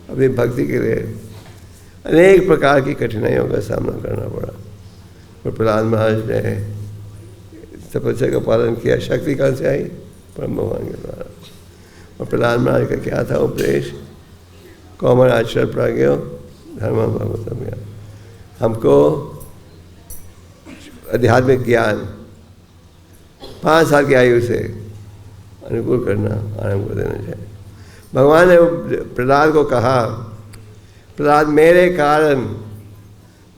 A: अपनी भक्ति के लिए अनेक प्रकार की कठिनाइयों का सामना करना पड़ा, और प्रहलाद महाराज ने तपस्या का पालन किया। शक्ति कहाँ से आई? परम भगवान के द्वारा। और प्रहलाद महाराज का क्या था उपदेश? कौमर आचरण प्राज्ञो धर्म भगवतम। हमको आध्यात्मिक ज्ञान 5 साल की आयु से अनुकूल करना आरंभ कर देना चाहिए। भगवान ने प्रहलाद को कहा, प्रहलाद मेरे कारण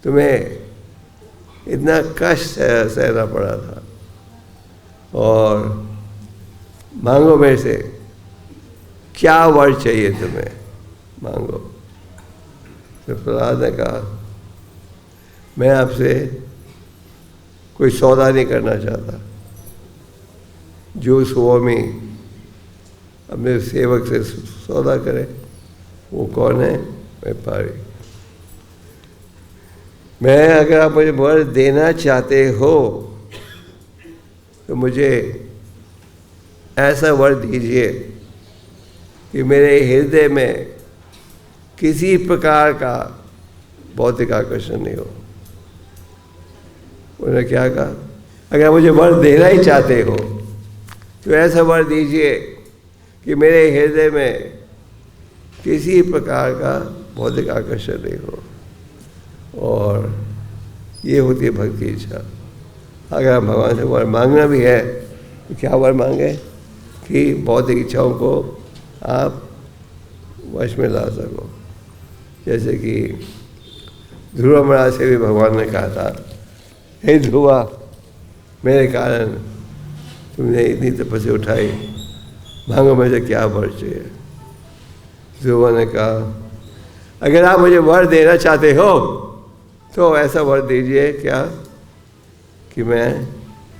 A: तुम्हें इतना कष्ट सहना पड़ा था, और मांगो मेरे से क्या वर चाहिए तुम्हें, मांगो। तो प्रहलाद ने कहा, मैं आपसे कोई सौदा नहीं करना चाहता। जो स्वामी अपने सेवक से सौदा करे वो कौन है? व्यापारी। मैं, अगर आप मुझे वर देना चाहते हो तो मुझे ऐसा वर दीजिए कि मेरे हृदय में किसी प्रकार का भौतिक आकर्षण नहीं हो। उन्होंने क्या कहा? अगर मुझे वर देना ही चाहते हो तो ऐसा वर दीजिए कि मेरे हृदय में किसी प्रकार का भौतिक आकर्षण नहीं हो। और ये होती है भक्ति इच्छा। अगर हम भगवान से वर मांगना भी है तो क्या वर मांगे? कि भौतिक इच्छाओं को आप वश में ला सको। जैसे कि ध्रुव महाराज से भी भगवान ने कहा था, हे ध्रुवा, मेरे कारण तुमने इतनी तपस्या उठाई, मांगो मुझे क्या वर चाहिए। ध्रुव ने कहा, अगर आप मुझे वर देना चाहते हो तो ऐसा वर दीजिए क्या कि मैं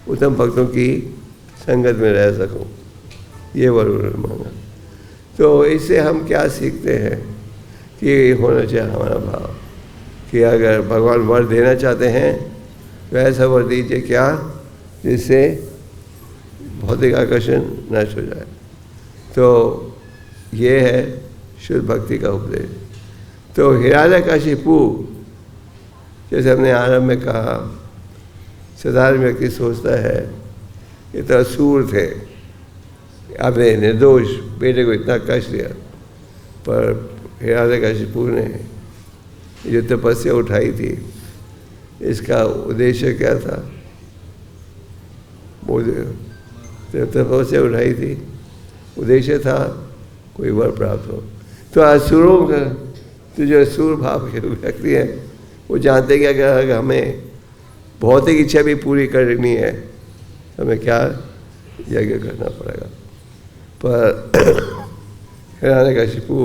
A: उत्तम भक्तों की संगत में रह सकूं। ये वर उन्होंने मांगा। तो इससे हम क्या सीखते हैं कि होना चाहिए हमारा भाव कि अगर भगवान वर देना चाहते हैं तो ऐसा वर दीजिए क्या जिससे भौतिक आकर्षण नष्ट हो जाए। तो ये है शुद्ध भक्ति का उपदेश। तो हिरण्यकशिपु, जैसे हमने आरंभ में कहा, साधारण व्यक्ति सोचता है ये तो असुर थे, आपने निर्दोष बेटे को इतना कष्ट दिया। पर हिरण्यकशिपु ने जो तपस्या उठाई थी, इसका उद्देश्य क्या था? वो जो तपस्या उठाई थी, उद्देश्य था कोई वर प्राप्त हो। तो असुरों का, तो जो असुर भाव के व्यक्ति हैं वो जानते कि अगर हमें भौतिक इच्छा भी पूरी करनी है हमें क्या यज्ञ करना पड़ेगा। पर हिरण्यकशिपु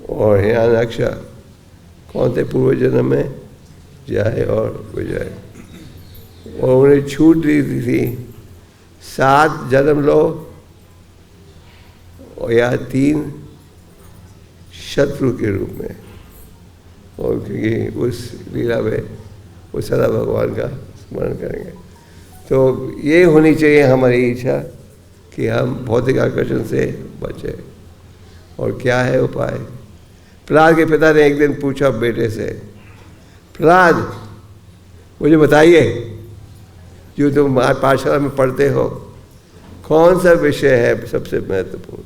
A: और हिरण्याक्ष कौन थे पूर्व जन्म में? जय और विजय। और उन्हें छूट दी थी 7 जन्म लो और या 3 शत्रु के रूप में, और क्योंकि उस लीला में वो सदा भगवान का स्मरण करेंगे। तो ये होनी चाहिए हमारी इच्छा कि हम भौतिक आकर्षण से बचें। और क्या है उपाय? प्रहलाद के पिता ने एक दिन पूछा बेटे से, प्रहलाद मुझे बताइए, जो तुम पाठशाला में पढ़ते हो कौन सा विषय है सबसे महत्वपूर्ण?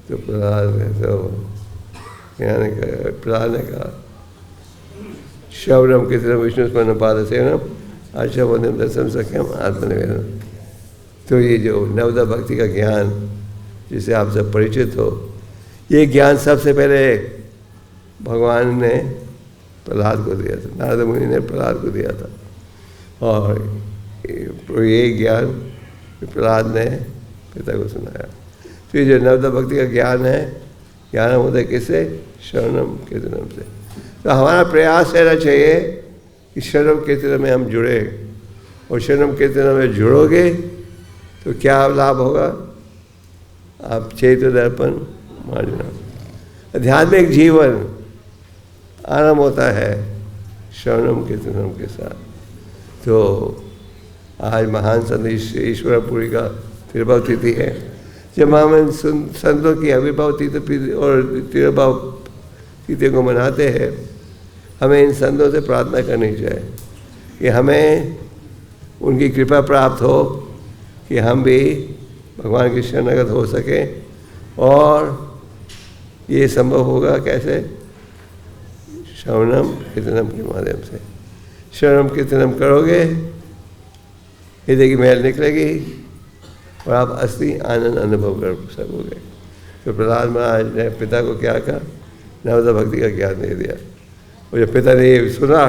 A: तो प्रहलाद ने कहा श्रवणम कीर्तनम विष्णु स्मरण पाद सेवनम आशा दर्शन सख्यम आत्मनिवेदनम। तो ये जो नवदा भक्ति का ज्ञान जिसे आप सब परिचित हो, ये ज्ञान सबसे पहले भगवान ने प्रहलाद को दिया था, नारद मुनि ने प्रहलाद को दिया था। और ये ज्ञान प्रहलाद ने पिता को सुनाया। तो ये जो नवदा भक्ति का ज्ञान है, ज्ञान होता है किससे? शरणम कीर्तनम से। तो हमारा प्रयास रहना चाहिए कि शरणम कीर्तन में हम जुड़े, और शरणम कीर्तन में जुड़ोगे तो क्या लाभ होगा? आप चैतन्य दर्पण मार्जना, आध्यात्मिक जीवन आराम होता है श्रवणम कीर्तनम के साथ। तो आज महान संत ईश्वरपुरी का तिरुभाव तिथि है, जब हम संतों की आविर्भाव तिथि और तिरुभाव तिथि को मनाते हैं। हमें इन संतों से प्रार्थना करनी चाहिए कि हमें उनकी कृपा प्राप्त हो, कि हम भी भगवान के शरणागत हो सके। और ये संभव होगा कैसे? श्रवणम कीर्तनम के माध्यम से। श्रवणम कीर्तनम करोगे, हृदय की मैल निकलेगी और आप असली आनंद अनुभव कर सकोगे। तो प्रहलाद महाराज ने पिता को क्या कहा? नवदा भक्ति का ज्ञान दे दिया। और जब पिता ने ये सुना,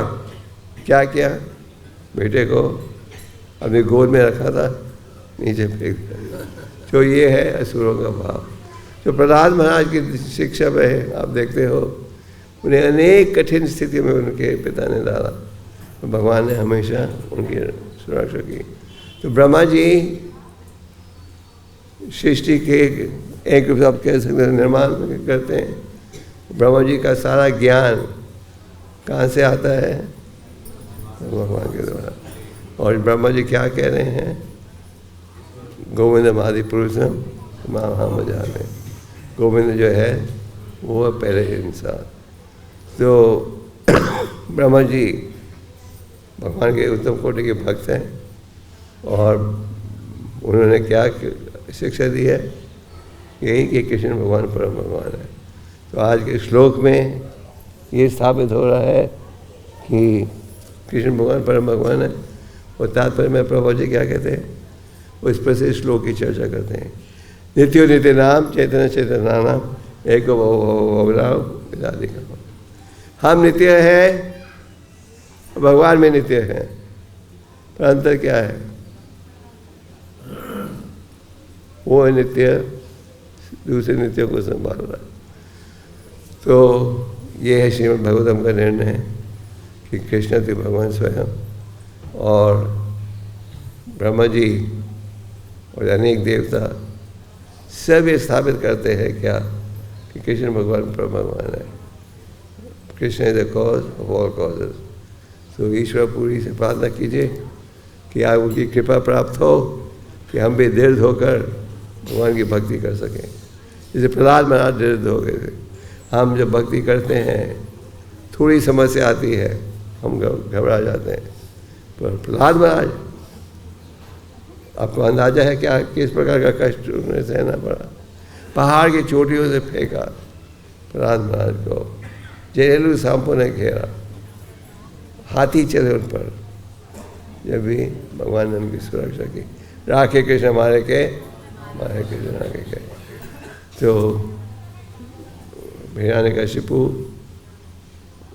A: क्या किया? बेटे को अपनी गोद में रखा था, नीचे फेंक दिया। तो ये है असुरों का भाव। जो प्रहलाद महाराज की शिक्षा में है, आप देखते हो, उन्हें अनेक कठिन स्थिति में उनके पिता ने डाला, भगवान ने हमेशा उनकी सुरक्षा की। तो ब्रह्मा जी सृष्टि के एक आप कह सकते हैं निर्माण करते हैं। ब्रह्मा जी का सारा ज्ञान कहाँ से आता है? भगवान के द्वारा। और ब्रह्मा जी क्या कह रहे हैं? गोविंद आदि पुरुषम महामजा में। गोविंद जो है वो है पहले इंसान। तो ब्रह्मा जी भगवान के उत्तम कोटि के भक्त हैं, और उन्होंने क्या शिक्षा दी है? यही कि कृष्ण भगवान परम भगवान है। तो आज के श्लोक में ये स्थापित हो रहा है कि कृष्ण भगवान परम भगवान है। और तात्पर्य में प्रभु जी क्या कहते हैं? उस पर से श्लोक की चर्चा करते हैं। नित्यो नित्य नाम चैतन्य चैतन्य नाम एको भवराव आदि का। हम नित्य हैं, भगवान में नित्य है, पर अंतर क्या है? वो नित्य दूसरे नित्यों को संभाल रहा है। तो ये है श्रीमद् भागवतम का निर्णय कि कृष्ण थे भगवान स्वयं, और ब्रह्मा जी और अनेक देवता सब ये स्थापित करते हैं क्या? कि कृष्ण भगवान परम भगवान है। Krishna is the cause of all causes. तो ईश्वर पूरी से प्रार्थना कीजिए कि आप उनकी कृपा प्राप्त हो, कि हम भी दृढ़ होकर भगवान की भक्ति कर सकें। जैसे प्रहलाद महाराज दृढ़ हो गए थे। हम जब भक्ति करते हैं, थोड़ी समस्या आती है, हम घबरा जाते हैं, पर प्रहलाद महाराज, आपको अंदाजा है क्या किस प्रकार का कष्ट उन्हें सहना पड़ा? पहाड़ की चोटियों से फेंका प्रहलाद महाराज को, जहरीलू सांपों ने घेरा, हाथी चले उन पर, जब भी भगवान ने उनकी सुरक्षा की। राखे कृष्ण मारे के, मारे कृष्ण आगे के। तो हिरण्यकशिपु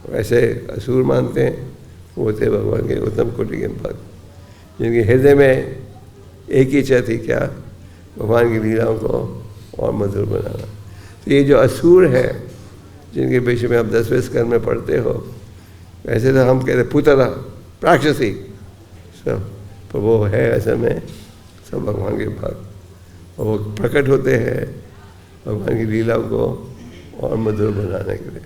A: वैसे असुर मानते हैं, वो थे भगवान के उत्तम कोटि के भक्त, जिनके हृदय में एक ही इच्छा थी, क्या? भगवान की लीलाओं को और मधुर बनाना। तो ये जो असुर है, जिनके विषय में आप 10वें स्कंद में पढ़ते हो, वैसे तो हम कहते पुतना, राक्षसी, सब, पर वो है असल में सब भगवान के भक्त, और वो प्रकट होते हैं भगवान की लीला को और मधुर बनाने के लिए।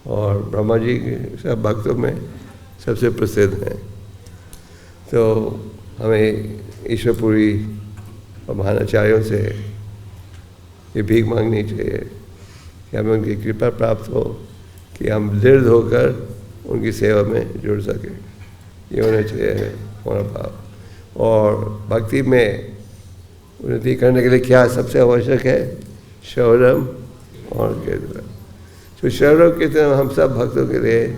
A: और ब्रह्मा जी के सब भक्तों में सबसे प्रसिद्ध हैं। तो हमें ईश्वरपुरी और महानाचार्यों से ये भीख मांगनी चाहिए कि हमें उनकी कृपा प्राप्त हो कि हम दृढ़ होकर उनकी सेवा में जुड़ सकें। ये होना चाहिए हमारा भाव। और भक्ति में उन्नति करने के लिए क्या सबसे आवश्यक है? श्रवणम और कीर्तन। तो श्रवणम कीर्तन हम सब भक्तों के लिए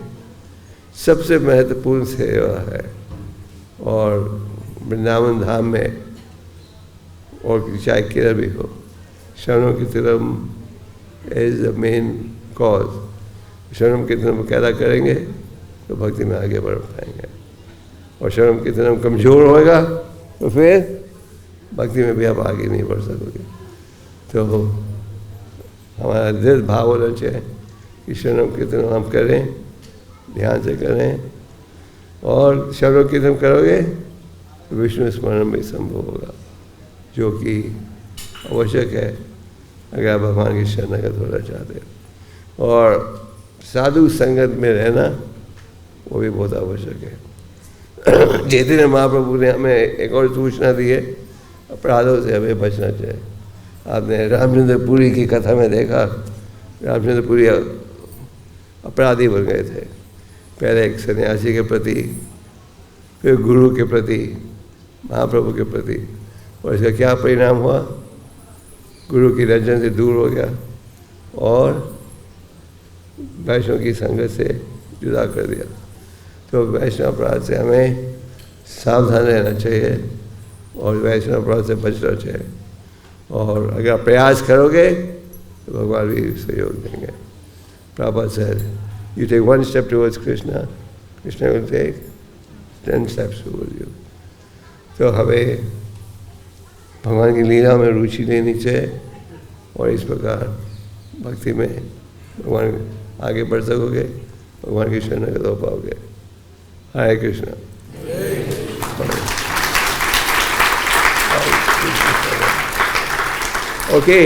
A: सबसे महत्वपूर्ण सेवा है। और वृंदावन धाम में और चाहे किधर भी हो, श्रवणम कीर्तनम इज द मेन कॉज। श्रवणम कीर्तनम कैदा करेंगे तो भक्ति में आगे बढ़ पाएंगे। और श्रवणम कीर्तनम कमज़ोर होगा तो फिर भक्ति में भी आप आगे नहीं बढ़ सकोगे। तो हमारा दृढ़ भाव होना चाहिए कि श्रवणम कीर्तन हम करें, ध्यान से करें, और श्रवणम कीर्तन करोगे तो विष्णु स्मरण भी संभव होगा, जो कि आवश्यक है अगर आप भगवान की शरणागत होना चाहते हो। और साधु संगत में रहना वो भी बहुत आवश्यक है। चैतन्य महाप्रभु ने हमें एक और सूचना दी है, अपराधों से हमें बचना चाहिए। आपने रामचंद्र पुरी की कथा में देखा, रामचंद्र पुरी अपराधी बन गए थे। पहले एक सन्यासी के प्रति, फिर गुरु के प्रति, महाप्रभु के प्रति, और इसका क्या परिणाम हुआ? गुरु की रंजन से दूर हो गया और वैष्णव की संगत से जुदा कर दिया। तो वैष्णव अपराध से हमें सावधान रहना चाहिए और वैष्णव अपराध से बचना चाहिए। और अगर आप प्रयास करोगे तो भगवान भी सहयोग देंगे। Prabhupada said, you take one step towards Krishna, Krishna will take 10 steps towards you. तो हमें भगवान की लीला में रुचि लेनी चाहिए और इस प्रकार भक्ति में भगवान आगे बढ़ सकोगे, भगवान की शरणागत हो पाओगे। हरे कृष्णा। ओके,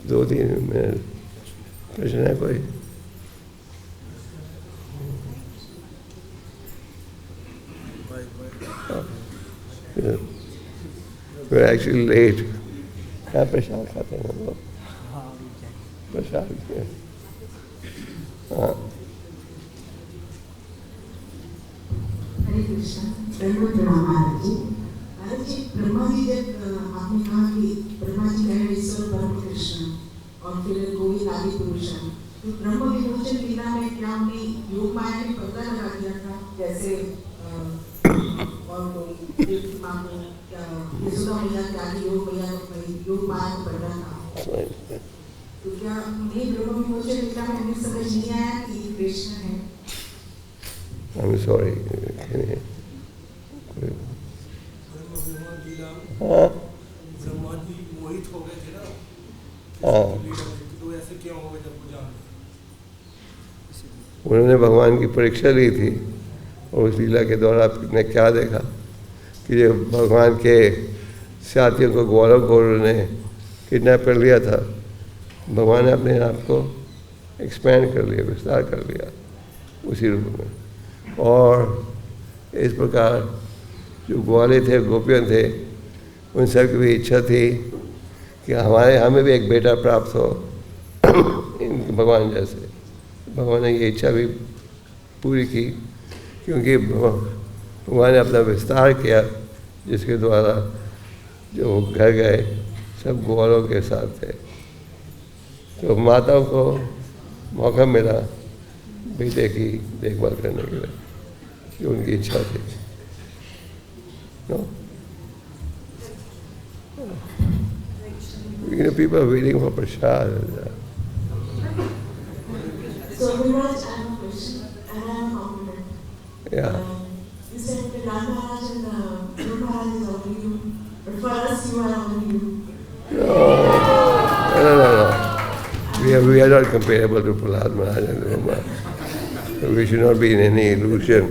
A: 2-3 मिनट प्रश्न है कोई? We're actually late. क्या प्रसाद खाते हैं हम लोग? प्रसाद के, हाँ।
D: हरे कृष्ण। प्रणाम महाराज जी। महाराज जी, ब्रह्मा जी जब आपने कहा कि ब्रह्मा जी कहे ईश्वर परम कृष्ण और फिर गोविंद आदि पुरुष हैं, तो ब्रह्म विमोचन लीला में क्या उन्हें योग माया ने पता लगा दिया था? जैसे और कोई माँ को यशोदा मैया के आगे योग मैया योग माया को पढ़ रहा था, तो क्या उन्हें ब्रह्म विमोचन लीला में हमें समझ नहीं आया कि ये कृष्ण है?
A: I'm sorry. हाँ,
B: मोहित हो गए थे ना,
A: हाँ,
B: तो ऐसे क्यों हो गए जब पूजा?
A: उन्होंने भगवान की परीक्षा ली थी और उस लीला के दौरान आपने क्या देखा कि जो भगवान के साथियों को गौरव को उन्होंने किडनैप कर लिया था, भगवान ने अपने आप को एक्सपेंड कर लिया, विस्तार कर लिया उसी रूप में। और इस प्रकार जो ग्वाले थे, गोपियाँ थे, उन सब की भी इच्छा थी कि हमें भी एक बेटा प्राप्त हो भगवान जैसे। भगवान ने ये इच्छा भी पूरी की, क्योंकि भगवान ने अपना विस्तार किया, जिसके द्वारा जो घर गए सब ग्वालों के साथ थे। तो माताओं को मौका मिला बेटे की देखभाल करने के लिए, जो उनकी इच्छा थी। No? You know, people are waiting for prasad.
D: So, Vimaraj, I have a question and I have a compliment.
A: Yeah.
D: You said that Ram Maharaj and Guru Maharaj is honoring you, but for us, you are honoring you.
A: No. We are not comparable to Prahlad Maharaj and Guru Maharaj. So we should not be in any illusion.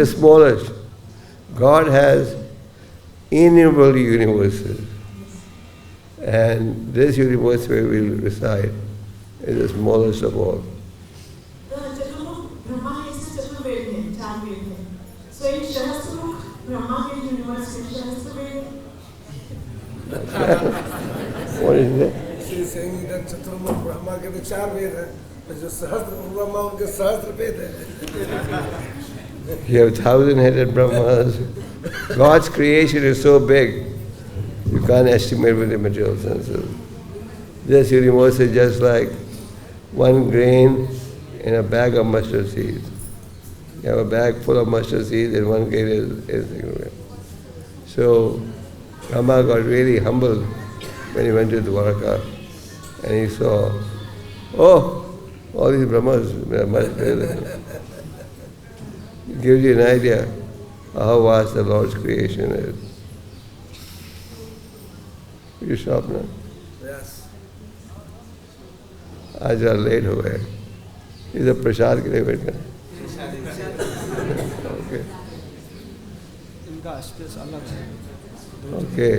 A: the smallest. God has innumerable universes. And this universe where we reside is the smallest of all.
D: So in Shahasrukh, Brahma के universe in Shahasrukh.
A: What is that?
C: She is saying that Chaturmukh Brahma के तो 4 वेद हैं, तो जो सहस्त्र ब्रह्मा उनके सहस्त्र वेद हैं.
A: You have 1,000-headed Brahmas. God's creation is so big, you can't estimate with the material senses. This universe is just like one grain in a bag of mustard seeds. You have a bag full of mustard seeds and one grain is everything. So Rama got really humbled when he went to Dwarka and he saw, oh, all these Brahmas are much greater. It gives you an idea how vast the Lord's creation is. You stop now?
C: Yes.
A: आज जरा late हो गए. इधर प्रसाद के लिए wait करें. Okay.
B: इनका space अलग है.
A: Okay.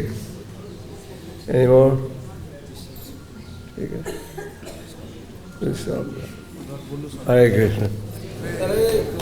A: Any more? ठीक है. We'll stop now. Hare Krishna.
C: Hare